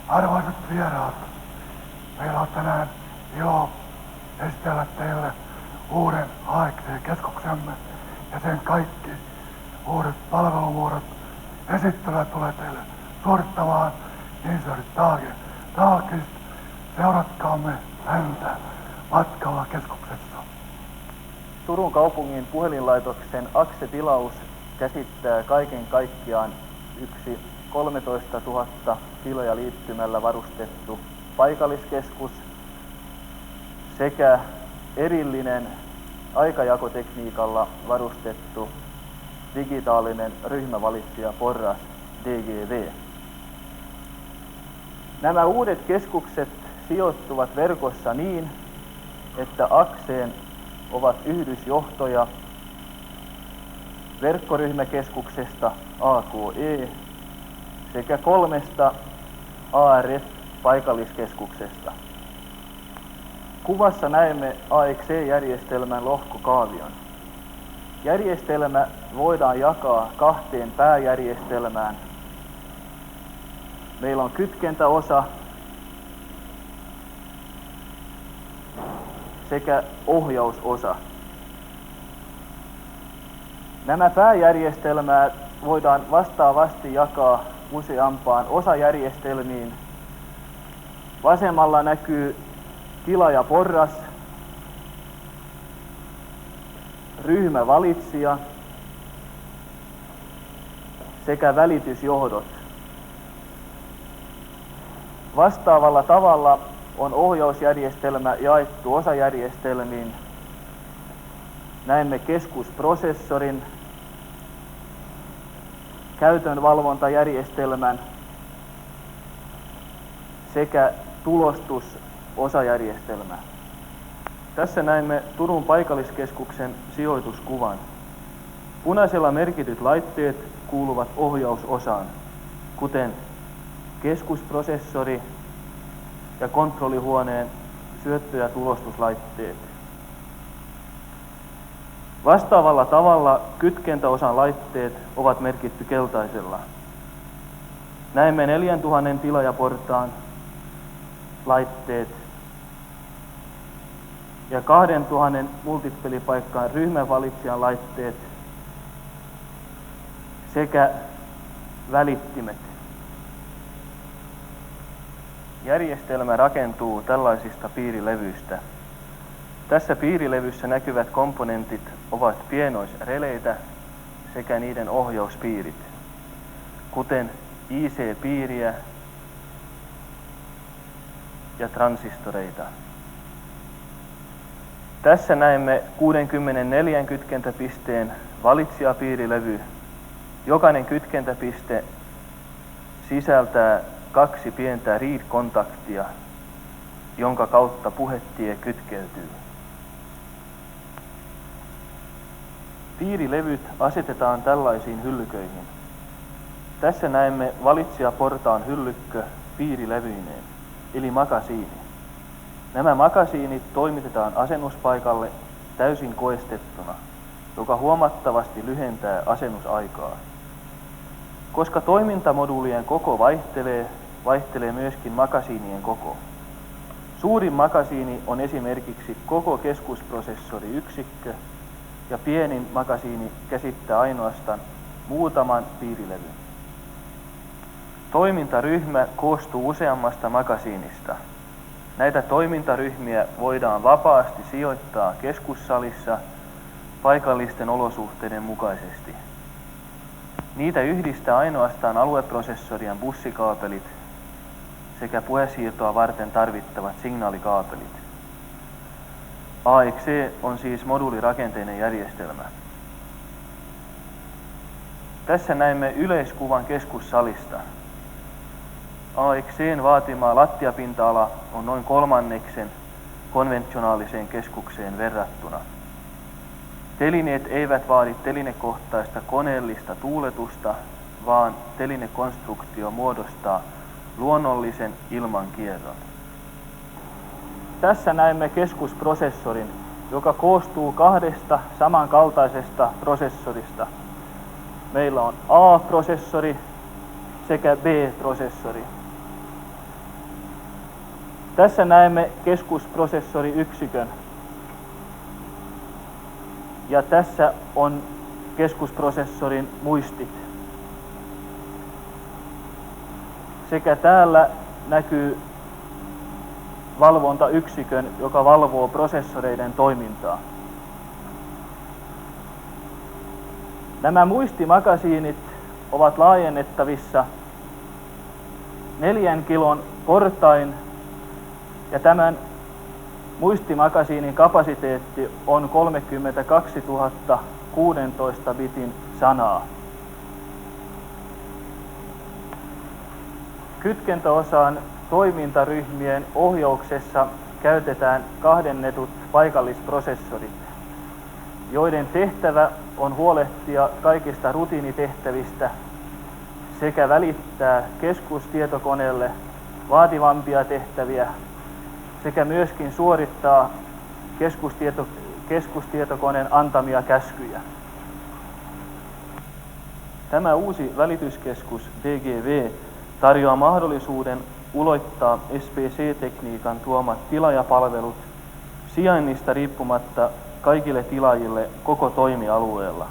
Arvoisat vieraat, meillä on tänään ilo esitellä teille uuden AXE-keskuksemme ja sen kaikki uudet palvelumuodot. Esittelyä tulee teille suorittamaan Nils-Erik Dahlqvist. Seuratkaamme häntä matkalla keskuksessa. Turun kaupungin puhelinlaitoksen AXE-tilaus käsittää kaiken kaikkiaan yksi 13 000 tiloja liittymällä varustettu paikalliskeskus sekä erillinen aikajakotekniikalla varustettu digitaalinen ryhmävalitsijaporras DGV. Nämä uudet keskukset sijoittuvat verkossa niin, että AXEen ovat yhdysjohtoja verkkoryhmäkeskuksesta AKE sekä 3 ARF-paikalliskeskuksesta. Kuvassa näemme AXE-järjestelmän lohkokaavion. Järjestelmä voidaan jakaa 2 pääjärjestelmään. Meillä on kytkentäosa sekä ohjausosa. Nämä pääjärjestelmät voidaan vastaavasti jakaa useampaan osajärjestelmiin. Vasemmalla näkyy tilaajaporras, ryhmävalitsija sekä välitysjohdot. Vastaavalla tavalla on ohjausjärjestelmä jaettu osajärjestelmiin. Näemme keskusprosessorin, käytönvalvontajärjestelmän sekä tulostusosajärjestelmän. Tässä näemme Turun paikalliskeskuksen sijoituskuvan. Punaisella merkityt laitteet kuuluvat ohjausosaan, kuten keskusprosessori ja kontrollihuoneen syöttö- ja tulostuslaitteet. Vastaavalla tavalla kytkentäosan laitteet ovat merkitty keltaisella. Näemme 4000 tilaajaportaan laitteet ja 2000 multipelipaikkaan ryhmävalitsijan laitteet sekä välittimet. Järjestelmä rakentuu tällaisista piirilevyistä. Tässä piirilevyssä näkyvät komponentit ovat pienoisreleitä sekä niiden ohjauspiirit, kuten IC-piiriä ja transistoreita. Tässä näemme 64 kytkentäpisteen valitsijapiirilevy. Jokainen kytkentäpiste sisältää 2 pientä read-kontaktia, jonka kautta puhetie kytkeytyy. Piirilevyt asetetaan tällaisiin hyllyköihin. Tässä näemme valitsijaportaan hyllykkö piirilevyineen, eli makasiini. Nämä makasiinit toimitetaan asennuspaikalle täysin koestettuna, joka huomattavasti lyhentää asennusaikaa. Koska toimintamoduulien koko vaihtelee myöskin makasiinien koko. Suurin makasiini on esimerkiksi koko keskusprosessoriyksikkö ja pienin makasiini käsittää ainoastaan muutaman piirilevyn. Toimintaryhmä koostuu useammasta makasiinista. Näitä toimintaryhmiä voidaan vapaasti sijoittaa keskussalissa paikallisten olosuhteiden mukaisesti. Niitä yhdistää ainoastaan alueprosessorien bussikaapelit sekä puhesiirtoa varten tarvittavat signaalikaapelit. AXE on siis moduulirakenteinen järjestelmä. Tässä näemme yleiskuvan keskussalista. AXEn vaatima lattiapinta-ala on noin 1/3 konventionaaliseen keskukseen verrattuna. Telineet eivät vaadi telinekohtaista koneellista tuuletusta, vaan telinekonstruktio muodostaa luonnollisen ilmankierron. Tässä näemme keskusprosessorin, joka koostuu 2 samankaltaisesta prosessorista. Meillä on A-prosessori sekä B-prosessori. Tässä näemme keskusprosessoriyksikön. Ja tässä on keskusprosessorin muistit. Sekä täällä näkyy valvontayksikön, joka valvoo prosessoreiden toimintaa. Nämä muistimakasiinit ovat laajennettavissa 4 kilon portain ja tämän muistimakasiinin kapasiteetti on 32 000 16 bitin sanaa. Kytkentäosan toimintaryhmien ohjauksessa käytetään kahdennetut paikallisprosessorit, joiden tehtävä on huolehtia kaikista rutiinitehtävistä sekä välittää keskustietokoneelle vaativampia tehtäviä sekä myöskin suorittaa keskustietokoneen antamia käskyjä. Tämä uusi välityskeskus DGV tarjoaa mahdollisuuden ulottaa SPC-tekniikan tuomat tilaajapalvelut sijainnista riippumatta kaikille tilaajille koko toimialueella.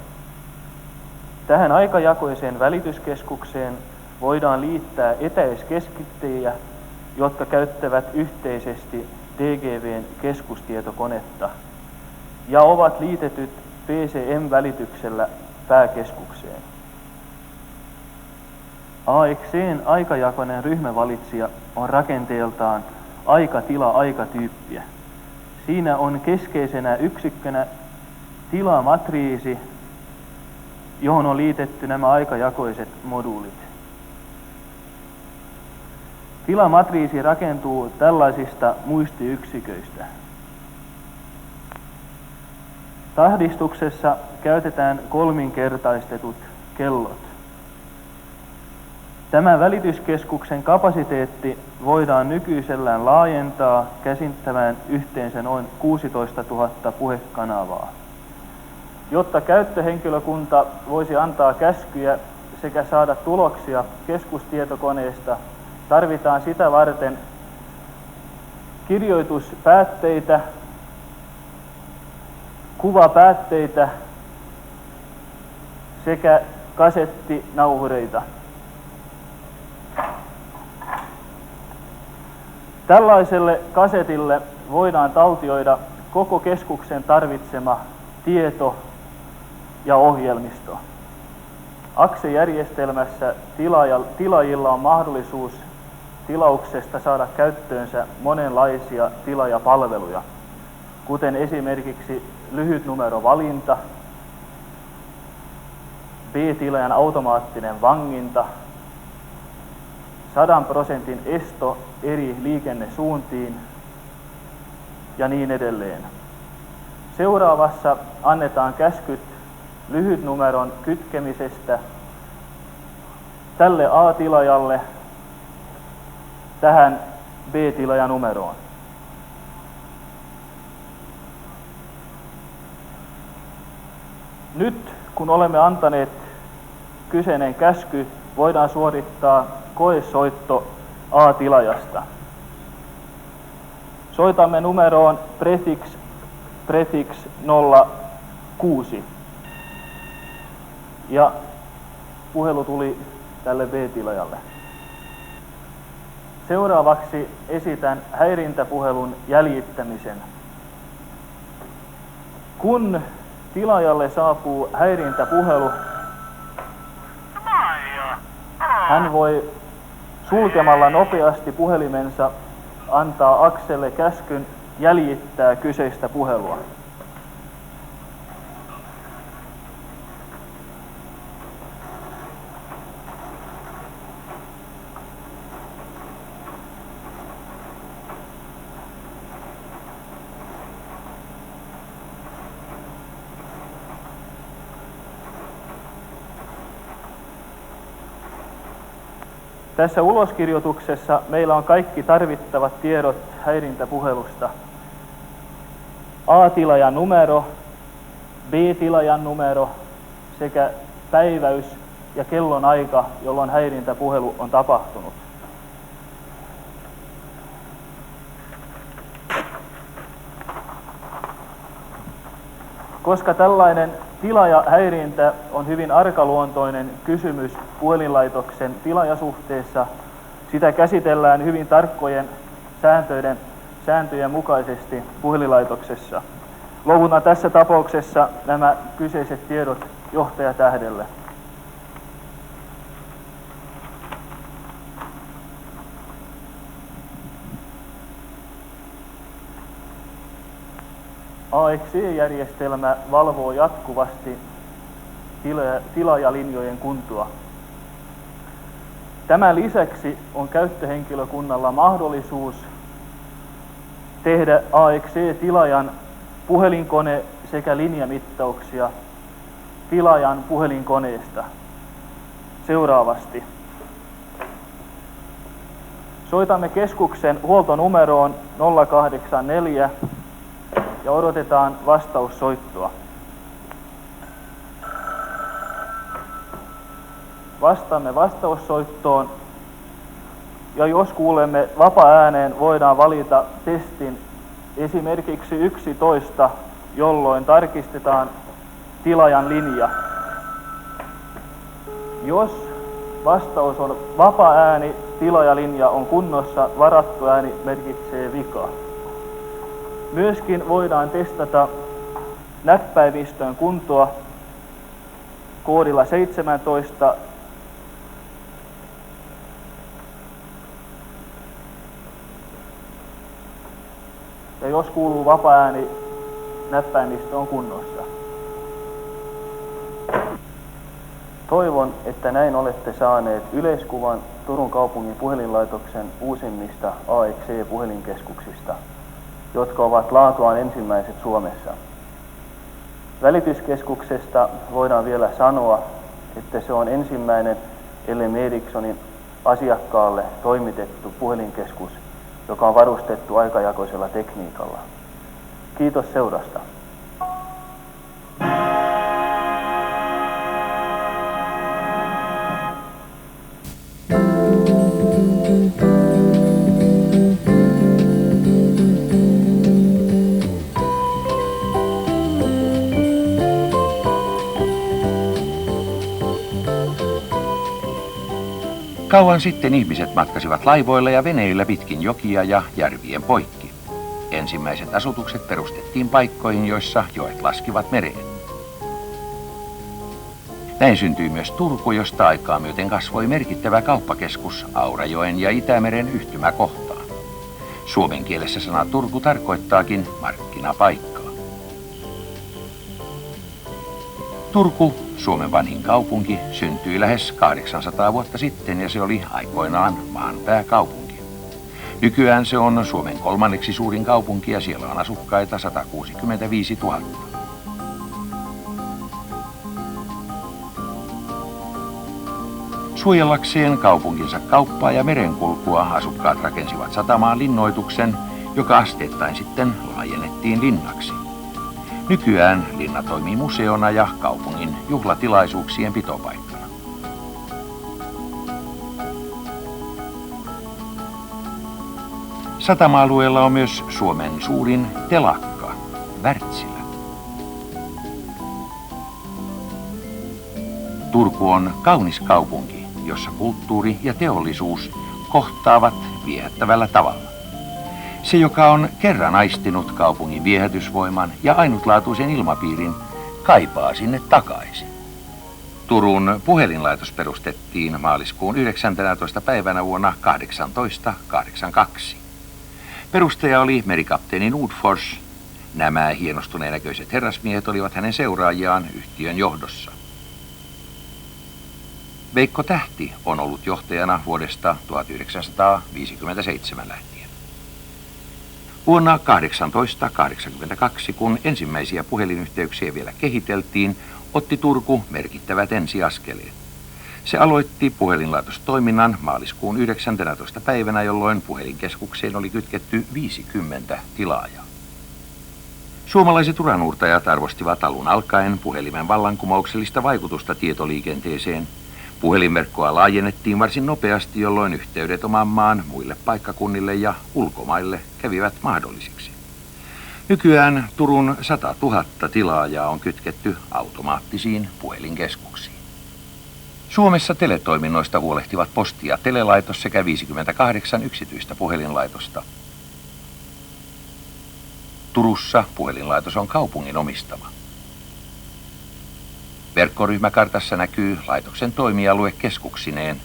Tähän aikajakoiseen välityskeskukseen voidaan liittää etäiskeskittäjiä, jotka käyttävät yhteisesti DGV:n keskustietokonetta ja ovat liitetyt PCM-välityksellä pääkeskukseen. AX:n aikajakoinen ryhmävalitsija on rakenteeltaan aikatila-aikatyyppiä. Siinä on keskeisenä yksikkönä tilamatriisi, johon on liitetty nämä aikajakoiset moduulit. Tilamatriisi rakentuu tällaisista muistiyksiköistä. Tahdistuksessa käytetään kolminkertaistetut kellot. Tämän välityskeskuksen kapasiteetti voidaan nykyisellään laajentaa käsittämään yhteensä noin 16 000 puhekanavaa. Jotta käyttöhenkilökunta voisi antaa käskyjä sekä saada tuloksia keskustietokoneesta, tarvitaan sitä varten kirjoituspäätteitä, kuvapäätteitä sekä kasettinauhureita. Tällaiselle kasetille voidaan taltioida koko keskuksen tarvitsema tieto ja ohjelmisto. AXE-järjestelmässä tilaajilla on mahdollisuus tilauksesta saada käyttöönsä monenlaisia tilaajapalveluja, kuten esimerkiksi lyhytnumerovalinta, B-tilaajan automaattinen vanginta, 100% esto eri liikennesuuntiin ja niin edelleen. Seuraavassa annetaan käskyt lyhytnumeron kytkemisestä tälle A-tilaajalle tähän B-tilaajanumeroon. Nyt kun olemme antaneet kyseinen käsky, voidaan suorittaa koesoitto A-tilaajasta. Soitamme numeroon prefix 06 ja puhelu tuli tälle B-tilaajalle. Seuraavaksi esitän häirintäpuhelun jäljittämisen. Kun tilaajalle saapuu häirintäpuhelu, hän voi sulkemalla nopeasti puhelimensa antaa AXElle käskyn jäljittää kyseistä puhelua. Tässä uloskirjoituksessa meillä on kaikki tarvittavat tiedot häirintäpuhelusta. A-tilaajan numero, B-tilaajan numero sekä päiväys ja kellonaika, jolloin häirintäpuhelu on tapahtunut. Koska tällainen tilaajahäirintä on hyvin arkaluontoinen kysymys puhelinlaitoksen tilaajasuhteessa, sitä käsitellään hyvin tarkkojen sääntöjen mukaisesti puhelinlaitoksessa. Luovutan tässä tapauksessa nämä kyseiset tiedot johtajatähdelle. AXE-järjestelmä valvoo jatkuvasti tilaajalinjojen kuntoa. Tämän lisäksi on käyttöhenkilökunnalla mahdollisuus tehdä AXE-tilaajan puhelinkone sekä linjamittauksia tilaajan puhelinkoneesta seuraavasti. Soitamme keskuksen huoltonumeroon 084 ja odotetaan vastaussoittoa. Vastaamme vastaussoittoon ja jos kuulemme vapaa-ääneen, voidaan valita testin esimerkiksi 11, jolloin tarkistetaan tilaajan linja. Jos vastaus on vapaa-ääni, tilaajalinja on kunnossa, varattu ääni merkitsee vikaa. Myöskin voidaan testata näppäimistön kuntoa koodilla 17. Ja jos kuuluu vapaa-ääni, näppäimistö on kunnossa. Toivon, että näin olette saaneet yleiskuvan Turun kaupungin puhelinlaitoksen uusimmista AXE-puhelinkeskuksista, jotka ovat laatuaan ensimmäiset Suomessa. Välityskeskuksesta voidaan vielä sanoa, että se on ensimmäinen LM Ericssonin asiakkaalle toimitettu puhelinkeskus, joka on varustettu aikajakoisella tekniikalla. Kiitos seurasta. Kauan sitten ihmiset matkasivat laivoilla ja veneillä pitkin jokia ja järvien poikki. Ensimmäiset asutukset perustettiin paikkoihin, joissa joet laskivat mereen. Näin syntyi myös Turku, josta aikaa myöten kasvoi merkittävä kauppakeskus Aurajoen ja Itämeren yhtymäkohtaan. Suomen kielessä sana Turku tarkoittaakin markkinapaikkaa. Turku, Suomen vanhin kaupunki, syntyi lähes 800 vuotta sitten ja se oli aikoinaan maan pääkaupunki. Nykyään se on Suomen kolmanneksi suurin kaupunki ja siellä on asukkaita 165 000. Suojellakseen kaupunkinsa kauppaa ja merenkulkua asukkaat rakensivat satamaan linnoituksen, joka asteittain sitten laajennettiin linnaksi. Nykyään linna toimii museona ja kaupungin juhlatilaisuuksien pitopaikkana. Satama-alueella on myös Suomen suurin telakka, Wärtsilä. Turku on kaunis kaupunki, jossa kulttuuri ja teollisuus kohtaavat viehättävällä tavalla. Se, joka on kerran aistinut kaupungin viehätysvoiman ja ainutlaatuisen ilmapiirin, kaipaa sinne takaisin. Turun puhelinlaitos perustettiin maaliskuun 19. päivänä vuonna 1882. Perustaja oli merikapteeni Nordfors. Nämä hienostuneen näköiset herrasmiehet olivat hänen seuraajiaan yhtiön johdossa. Veikko Tähti on ollut johtajana vuodesta 1957 lähtien. Vuonna 1882, kun ensimmäisiä puhelinyhteyksiä vielä kehiteltiin, otti Turku merkittävät ensiaskeleet. Se aloitti puhelinlaitostoiminnan maaliskuun 19. päivänä, jolloin puhelinkeskukseen oli kytketty 50 tilaajaa. Suomalaiset uranuurtajat arvostivat alun alkaen puhelimen vallankumouksellista vaikutusta tietoliikenteeseen. Puhelinverkkoa laajennettiin varsin nopeasti, jolloin yhteydet oman maan muille paikkakunnille ja ulkomaille kävivät mahdollisiksi. Nykyään Turun 100 000 tilaajaa on kytketty automaattisiin puhelinkeskuksiin. Suomessa teletoiminnoista huolehtivat Posti- ja Telelaitos sekä 58 yksityistä puhelinlaitosta. Turussa puhelinlaitos on kaupungin omistama. Verkkoryhmäkartassa näkyy laitoksen toimialue keskuksineen.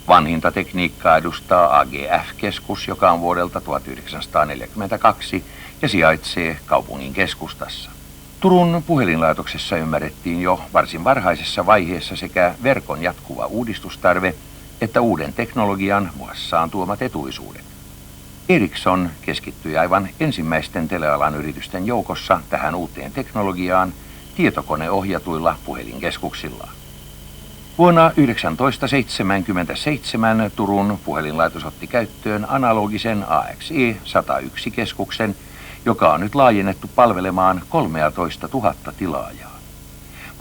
Vanhinta tekniikkaa edustaa AGF-keskus, joka on vuodelta 1942 ja sijaitsee kaupungin keskustassa. Turun puhelinlaitoksessa ymmärrettiin jo varsin varhaisessa vaiheessa sekä verkon jatkuva uudistustarve että uuden teknologian muassaan tuomat etuisuudet. Ericsson keskittyi aivan ensimmäisten telealan yritysten joukossa tähän uuteen teknologiaan tietokoneohjatuilla puhelinkeskuksillaan. Vuonna 1977 Turun puhelinlaitos otti käyttöön analogisen AXE-101-keskuksen, joka on nyt laajennettu palvelemaan 13 000 tilaajaa.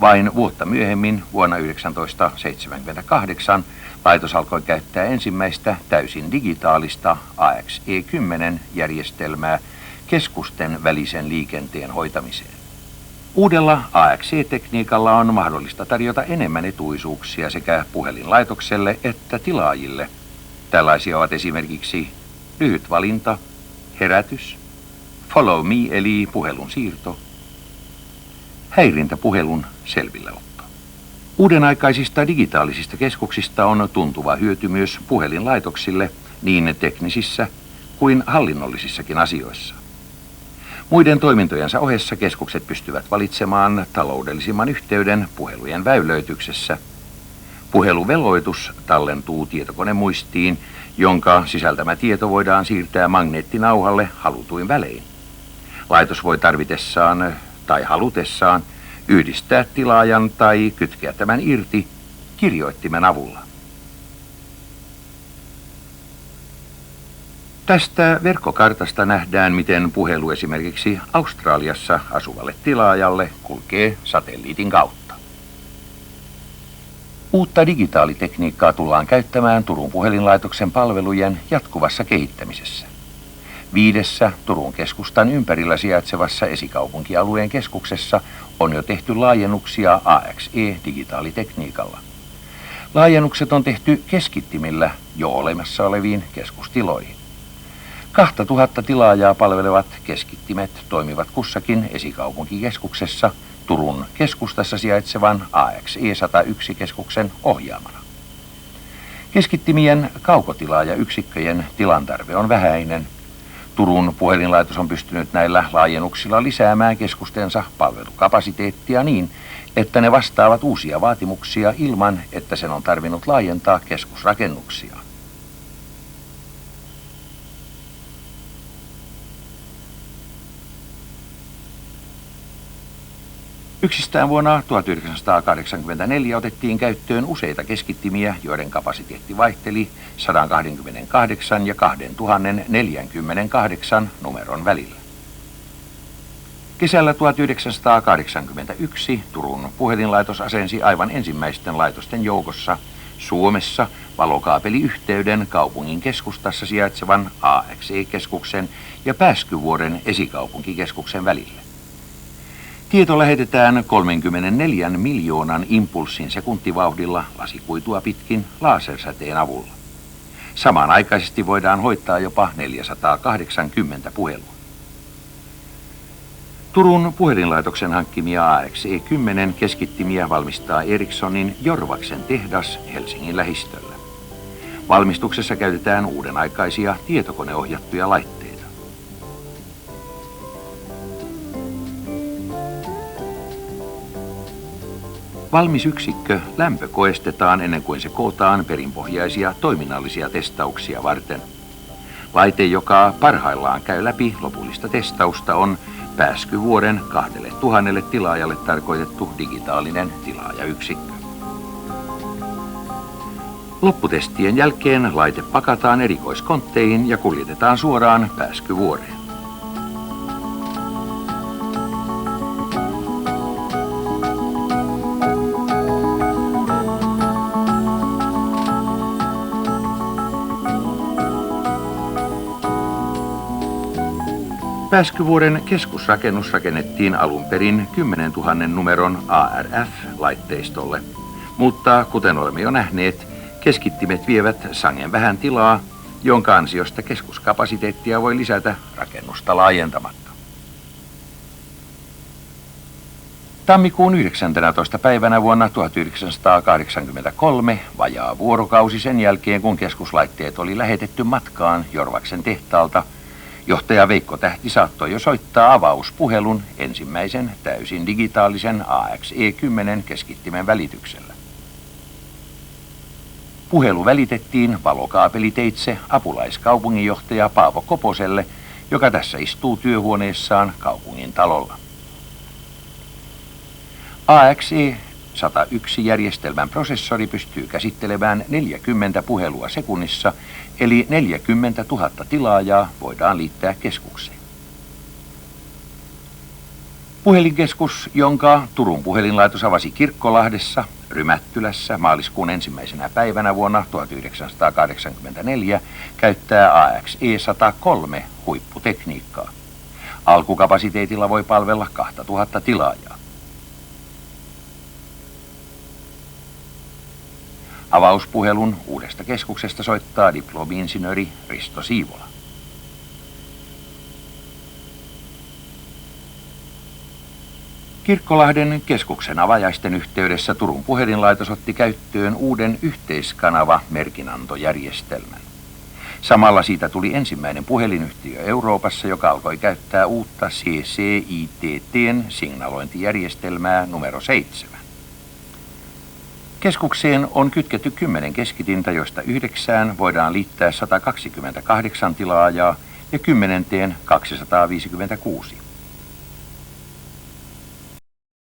Vain vuotta myöhemmin, vuonna 1978, laitos alkoi käyttää ensimmäistä täysin digitaalista AXE-10-järjestelmää keskusten välisen liikenteen hoitamiseen. Uudella AXE-tekniikalla on mahdollista tarjota enemmän etuisuuksia sekä puhelinlaitokselle että tilaajille. Tällaisia ovat esimerkiksi lyhyt valinta, herätys, follow me eli puhelun siirto, häirintäpuhelun selvilläotto. Uudenaikaisista digitaalisista keskuksista on tuntuva hyöty myös puhelinlaitoksille niin teknisissä kuin hallinnollisissakin asioissa. Muiden toimintojensa ohessa keskukset pystyvät valitsemaan taloudellisimman yhteyden puhelujen väylöityksessä. Puheluveloitus tallentuu tietokonemuistiin, jonka sisältämä tieto voidaan siirtää magneettinauhalle halutuin välein. Laitos voi tarvitessaan tai halutessaan yhdistää tilaajan tai kytkeä tämän irti kirjoittimen avulla. Tästä verkkokartasta nähdään, miten puhelu esimerkiksi Australiassa asuvalle tilaajalle kulkee satelliitin kautta. Uutta digitaalitekniikkaa tullaan käyttämään Turun puhelinlaitoksen palvelujen jatkuvassa kehittämisessä. 5 Turun keskustan ympärillä sijaitsevassa esikaupunkialueen keskuksessa on jo tehty laajennuksia AXE-digitaalitekniikalla. Laajennukset on tehty keskittimillä jo olemassa oleviin keskustiloihin. 2000 tilaajaa palvelevat keskittimet toimivat kussakin esikaupunkikeskuksessa Turun keskustassa sijaitsevan AXE-101-keskuksen ohjaamana. Keskittimien kaukotilaajayksikköjen tilantarve on vähäinen. Turun puhelinlaitos on pystynyt näillä laajennuksilla lisäämään keskustensa palvelukapasiteettia niin, että ne vastaavat uusia vaatimuksia ilman, että sen on tarvinnut laajentaa keskusrakennuksia. Yksistään vuonna 1984 otettiin käyttöön useita keskittimiä, joiden kapasiteetti vaihteli 128 ja 2048 numeron välillä. Kesällä 1981 Turun puhelinlaitos asensi aivan ensimmäisten laitosten joukossa Suomessa valokaapeliyhteyden kaupungin keskustassa sijaitsevan AXE-keskuksen ja Pääskyvuoren esikaupunkikeskuksen välillä. Tieto lähetetään 34 miljoonan impulssin sekuntivauhdilla lasikuitua pitkin lasersäteen avulla. Samanaikaisesti voidaan hoitaa jopa 480 puhelua. Turun puhelinlaitoksen hankkimia AXE-10 keskittimiä valmistaa Ericssonin Jorvaksen tehdas Helsingin lähistöllä. Valmistuksessa käytetään uudenaikaisia tietokoneohjattuja laitteita. Valmis yksikkö lämpökoestetaan ennen kuin se kootaan perinpohjaisia toiminnallisia testauksia varten. Laite, joka parhaillaan käy läpi lopullista testausta, on Pääskyvuoren 2000 tilaajalle tarkoitettu digitaalinen tilaajayksikkö. Lopputestien jälkeen laite pakataan erikoiskontteihin ja kuljetetaan suoraan Pääskyvuoreen. Pääskyvuoren keskusrakennus rakennettiin alun perin 10 000 numeron ARF-laitteistolle, mutta kuten olemme jo nähneet, keskittimet vievät sangen vähän tilaa, jonka ansiosta keskuskapasiteettia voi lisätä rakennusta laajentamatta. Tammikuun 19. päivänä vuonna 1983, vajaa vuorokausi sen jälkeen kun keskuslaitteet oli lähetetty matkaan Jorvaksen tehtaalta, johtaja Veikko Tähti saattoi jo soittaa avauspuhelun ensimmäisen täysin digitaalisen AXE10 keskittimen välityksellä. Puhelu välitettiin valokaapeliteitse apulaiskaupunginjohtaja Paavo Koposelle, joka tässä istuu työhuoneessaan kaupungin talolla. AXE101-järjestelmän prosessori pystyy käsittelemään 40 puhelua sekunnissa, eli 40 000 tilaajaa voidaan liittää keskukseen. Puhelinkeskus, jonka Turun puhelinlaitos avasi Kirkkolahdessa, Rymättylässä maaliskuun 1. päivänä vuonna 1984, käyttää AXE103 huipputekniikkaa. Alkukapasiteetilla voi palvella 2000 tilaajaa. Avauspuhelun uudesta keskuksesta soittaa diplomi-insinööri Risto Siivola. Kirkkolahden keskuksen avajaisten yhteydessä Turun puhelinlaitos otti käyttöön uuden yhteiskanava-merkinantojärjestelmän. Samalla siitä tuli ensimmäinen puhelinyhtiö Euroopassa, joka alkoi käyttää uutta CCITT:n signalointijärjestelmää numero 7. Keskukseen on kytketty 10 keskitintä, joista 9 voidaan liittää 128 tilaajaa ja 10 256.